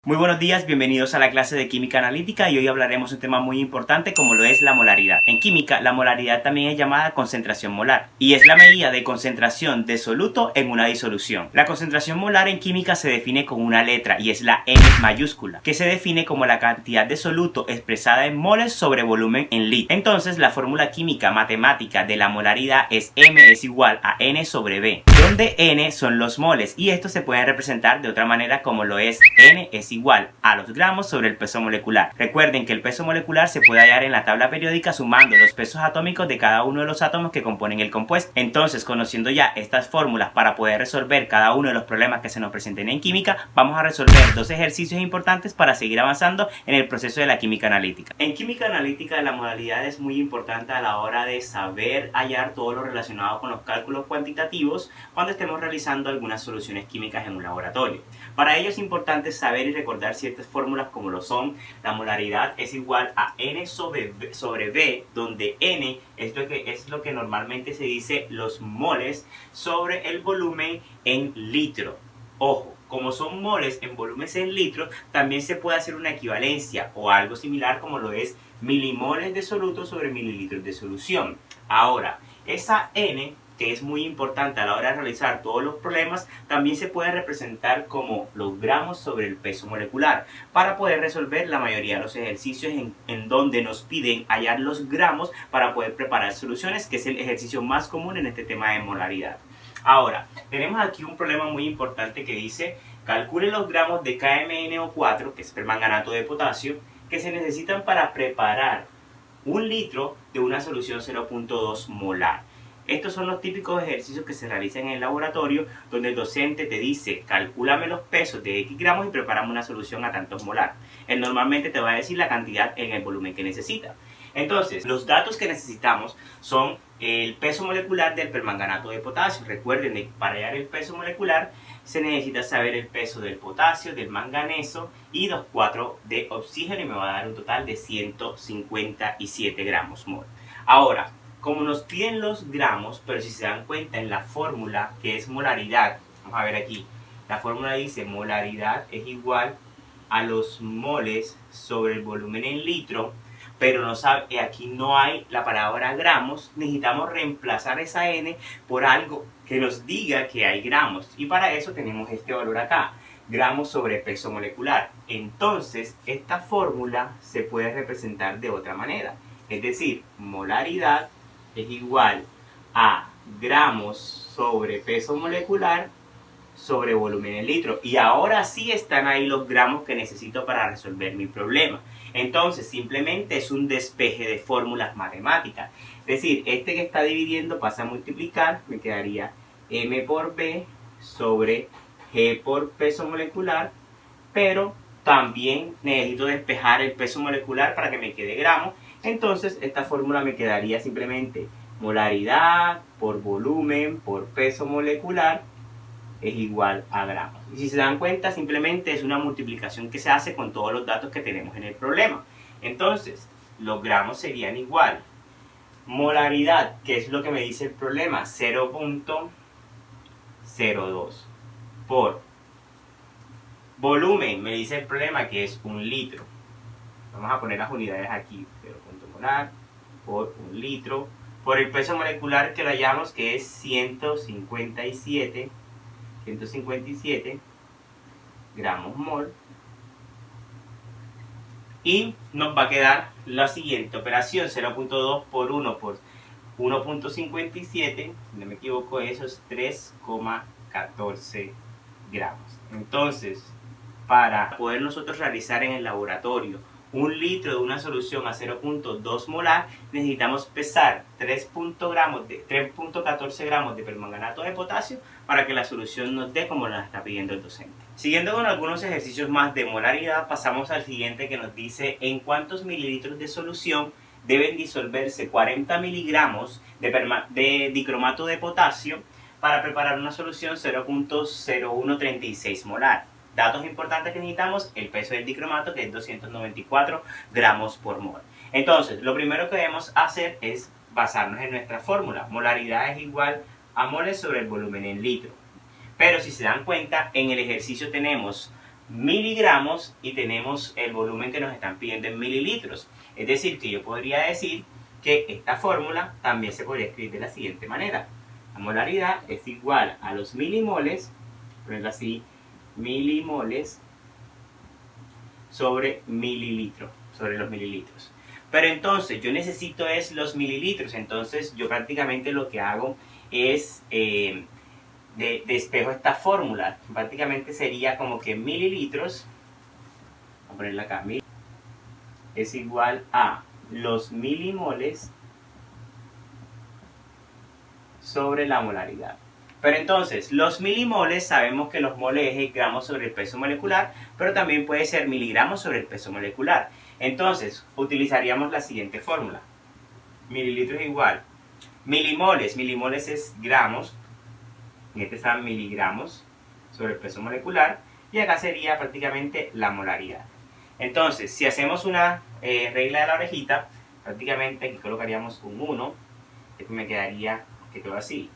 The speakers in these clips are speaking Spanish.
Muy buenos días, bienvenidos a la clase de Química Analítica y hoy hablaremos un tema muy importante como lo es la molaridad. En química, la molaridad también es llamada concentración molar y es la medida de concentración de soluto en una disolución. La concentración molar en química se define con una letra y es la M mayúscula, que se define como la cantidad de soluto expresada en moles sobre volumen en litros. Entonces, la fórmula química matemática de la molaridad es M es igual a N sobre B, donde N son los moles y estos se pueden representar de otra manera como lo es N es igual a los gramos sobre el peso molecular. Recuerden que el peso molecular se puede hallar en la tabla periódica sumando los pesos atómicos de cada uno de los átomos que componen el compuesto. Entonces, conociendo ya estas fórmulas para poder resolver cada uno de los problemas que se nos presenten en química, vamos a resolver dos ejercicios importantes para seguir avanzando en el proceso de la química analítica. En química analítica, la modalidad es muy importante a la hora de saber hallar todo lo relacionado con los cálculos cuantitativos cuando estemos realizando algunas soluciones químicas en un laboratorio. Para ello es importante saber y recordar ciertas fórmulas como lo son: la molaridad es igual a N sobre B, donde N es lo que normalmente se dice los moles sobre el volumen en litro. Ojo, como son moles en volúmenes en litro, también se puede hacer una equivalencia o algo similar como lo es milimoles de soluto sobre mililitros de solución. Ahora, esa N, que es muy importante a la hora de realizar todos los problemas, también se puede representar como los gramos sobre el peso molecular para poder resolver la mayoría de los ejercicios en donde nos piden hallar los gramos para poder preparar soluciones, que es el ejercicio más común en este tema de molaridad. Ahora, tenemos aquí un problema muy importante que dice: calcule los gramos de KMnO4, que es permanganato de potasio, que se necesitan para preparar un litro de una solución 0.2 molar. Estos son los típicos ejercicios que se realizan en el laboratorio, donde el docente te dice: calcúlame los pesos de X gramos y prepárame una solución a tantos molar. Él normalmente te va a decir la cantidad en el volumen que necesita. Entonces, los datos que necesitamos son el peso molecular del permanganato de potasio. Recuerden que para hallar el peso molecular se necesita saber el peso del potasio, del manganeso y los 4 de oxígeno, y me va a dar un total de 157 gramos mol. Ahora, como nos piden los gramos, pero si se dan cuenta en la fórmula que es molaridad, vamos a ver aquí, la fórmula dice molaridad es igual a los moles sobre el volumen en litro, pero no sabe, aquí no hay la palabra gramos. Necesitamos reemplazar esa N por algo que nos diga que hay gramos, y para eso tenemos este valor acá, gramos sobre peso molecular. Entonces, esta fórmula se puede representar de otra manera, es decir, molaridad es igual a gramos sobre peso molecular sobre volumen en litro. Y ahora sí están ahí los gramos que necesito para resolver mi problema. Entonces, simplemente es un despeje de fórmulas matemáticas. Es decir, este que está dividiendo pasa a multiplicar, me quedaría M por B sobre G por peso molecular, pero también necesito despejar el peso molecular para que me quede gramos. Entonces, esta fórmula me quedaría simplemente molaridad por volumen por peso molecular es igual a gramos. Y si se dan cuenta, simplemente es una multiplicación que se hace con todos los datos que tenemos en el problema. Entonces, los gramos serían igual. Molaridad, que es lo que me dice el problema, 0.02 por volumen, me dice el problema que es 1 litro. Vamos a poner las unidades aquí, 0. molar por 1 litro, por el peso molecular que lo hallamos, que es 157 gramos mol, y nos va a quedar la siguiente operación: 0.2 por 1 por 1.57, si no me equivoco eso es 3,14 gramos. Entonces, para poder nosotros realizar en el laboratorio 1 litro de una solución a 0.2 molar, necesitamos pesar 3.14 gramos de permanganato de potasio para que la solución nos dé como la está pidiendo el docente. Siguiendo con algunos ejercicios más de molaridad, pasamos al siguiente, que nos dice: en cuántos mililitros de solución deben disolverse 40 miligramos de dicromato de potasio para preparar una solución 0.0136 molar. Datos importantes que necesitamos: el peso del dicromato, que es 294 gramos por mol. Entonces, lo primero que debemos hacer es basarnos en nuestra fórmula. Molaridad es igual a moles sobre el volumen en litro. Pero si se dan cuenta, en el ejercicio tenemos miligramos y tenemos el volumen que nos están pidiendo en mililitros. Es decir, que yo podría decir que esta fórmula también se podría escribir de la siguiente manera. La molaridad es igual a los milimoles, ponerlo así, milimoles sobre mililitro, sobre los mililitros. Pero entonces yo necesito es los mililitros, entonces yo prácticamente lo que hago es despejo esta fórmula. Prácticamente sería como que mililitros, vamos a ponerla acá, es igual a los milimoles sobre la molaridad. Pero entonces, los milimoles, sabemos que los moles es gramos sobre el peso molecular, pero también puede ser miligramos sobre el peso molecular. Entonces, utilizaríamos la siguiente fórmula. Mililitros es igual. Milimoles es gramos, en este están miligramos sobre el peso molecular, y acá sería prácticamente la molaridad. Entonces, si hacemos una regla de la orejita, prácticamente aquí colocaríamos un 1, esto me quedaría que todo así,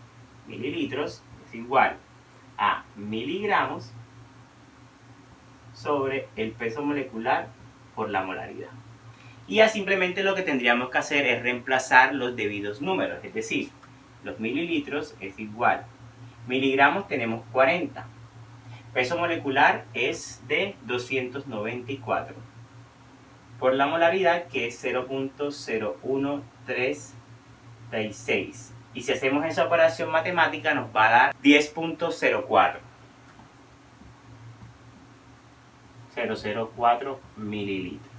mililitros es igual a miligramos sobre el peso molecular por la molaridad. Y ya simplemente lo que tendríamos que hacer es reemplazar los debidos números, es decir, los mililitros es igual, miligramos tenemos 40, peso molecular es de 294, por la molaridad que es 0.0136. Y si hacemos esa operación matemática nos va a dar 10.04. 004 mililitros.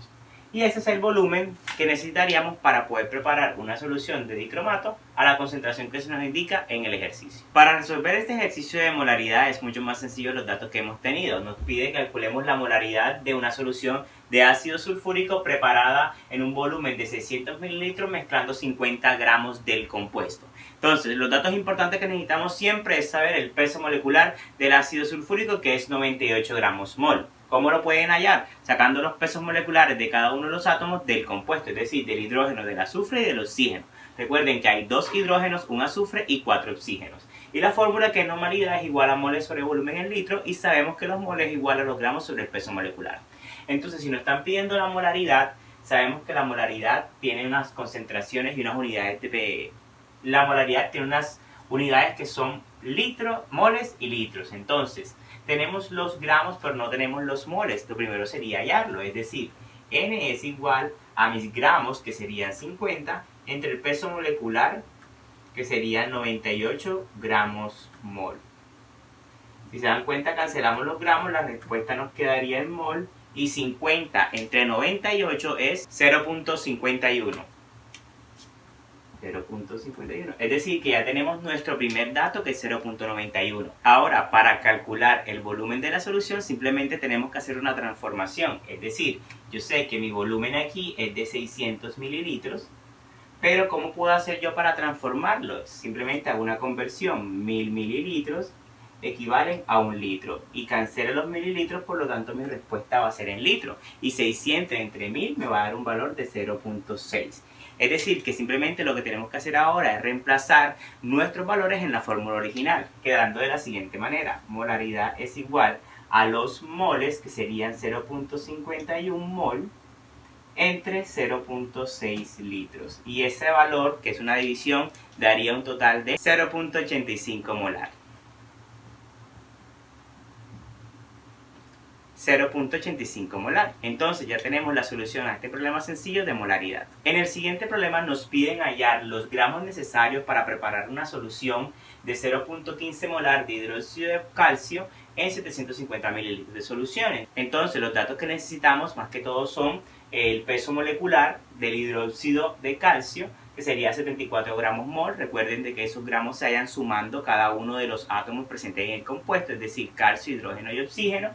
Y ese es el volumen que necesitaríamos para poder preparar una solución de dicromato a la concentración que se nos indica en el ejercicio. Para resolver este ejercicio de molaridad es mucho más sencillo los datos que hemos tenido. Nos pide que calculemos la molaridad de una solución de ácido sulfúrico preparada en un volumen de 600 mililitros mezclando 50 gramos del compuesto. Entonces, los datos importantes que necesitamos siempre es saber el peso molecular del ácido sulfúrico, que es 98 gramos mol. ¿Cómo lo pueden hallar? Sacando los pesos moleculares de cada uno de los átomos del compuesto, es decir, del hidrógeno, del azufre y del oxígeno. Recuerden que hay 2 hidrógenos, un azufre y 4 oxígenos. Y la fórmula que es normalidad es igual a moles sobre volumen en litro, y sabemos que los moles es igual a los gramos sobre el peso molecular. Entonces, si nos están pidiendo la molaridad, sabemos que la molaridad tiene unas concentraciones y unas unidades de... La molaridad tiene unas unidades que son litros, moles y litros. Entonces, tenemos los gramos, pero no tenemos los moles. Lo primero sería hallarlo, es decir, N es igual a mis gramos, que serían 50, entre el peso molecular, que serían 98 gramos mol. Si se dan cuenta, cancelamos los gramos, la respuesta nos quedaría en mol, y 50 entre 98 es 0.51. 0.51. Es decir, que ya tenemos nuestro primer dato, que es 0.91. Ahora, para calcular el volumen de la solución, simplemente tenemos que hacer una transformación. Es decir, yo sé que mi volumen aquí es de 600 mililitros, pero ¿cómo puedo hacer yo para transformarlo? Simplemente hago una conversión. 1000 mililitros equivalen a 1 litro. Y cancelo los mililitros, por lo tanto mi respuesta va a ser en litro. Y 600 entre 1000 me va a dar un valor de 0.6. Es decir, que simplemente lo que tenemos que hacer ahora es reemplazar nuestros valores en la fórmula original, quedando de la siguiente manera. Molaridad es igual a los moles, que serían 0.51 mol, entre 0.6 litros. Y ese valor, que es una división, daría un total de 0.85 molar. 0.85 molar. Entonces ya tenemos la solución a este problema sencillo de molaridad. En el siguiente problema nos piden hallar los gramos necesarios para preparar una solución de 0.15 molar de hidróxido de calcio en 750 mililitros de soluciones. Entonces los datos que necesitamos más que todo son el peso molecular del hidróxido de calcio, que sería 74 gramos mol. Recuerden de que esos gramos se vayan sumando cada uno de los átomos presentes en el compuesto, es decir, calcio, hidrógeno y oxígeno.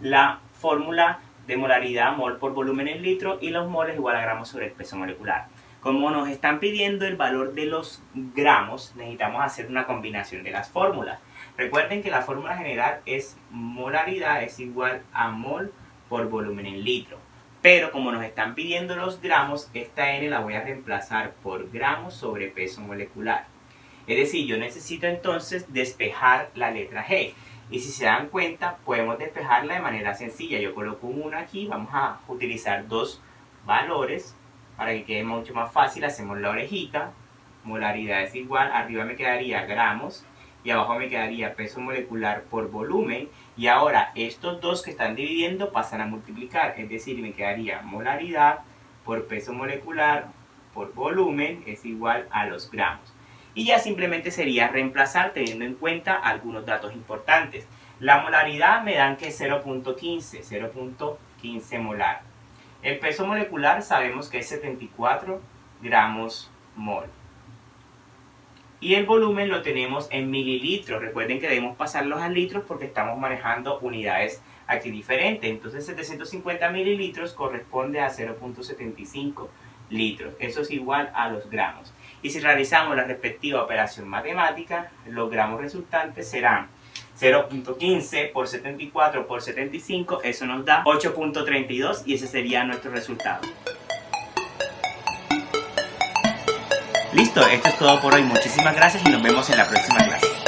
La fórmula de molaridad, mol por volumen en litro, y los moles igual a gramos sobre el peso molecular. Como nos están pidiendo el valor de los gramos, necesitamos hacer una combinación de las fórmulas. Recuerden que la fórmula general es molaridad es igual a mol por volumen en litro. Pero como nos están pidiendo los gramos, esta N la voy a reemplazar por gramos sobre peso molecular. Es decir, yo necesito entonces despejar la letra G. Y si se dan cuenta, podemos despejarla de manera sencilla. Yo coloco un 1 aquí, vamos a utilizar dos valores para que quede mucho más fácil. Hacemos la orejita, molaridad es igual, arriba me quedaría gramos y abajo me quedaría peso molecular por volumen. Y ahora estos dos que están dividiendo pasan a multiplicar, es decir, me quedaría molaridad por peso molecular por volumen es igual a los gramos. Y ya simplemente sería reemplazar teniendo en cuenta algunos datos importantes. La molaridad me dan que es 0.15 molar. El peso molecular sabemos que es 74 gramos mol. Y el volumen lo tenemos en mililitros. Recuerden que debemos pasarlos a litros porque estamos manejando unidades aquí diferentes. Entonces 750 mililitros corresponde a 0.75 litros. Eso es igual a los gramos. Y si realizamos la respectiva operación matemática, los gramos resultantes serán 0.15 por 74 por 75, eso nos da 8.32 y ese sería nuestro resultado. Listo, esto es todo por hoy. Muchísimas gracias y nos vemos en la próxima clase.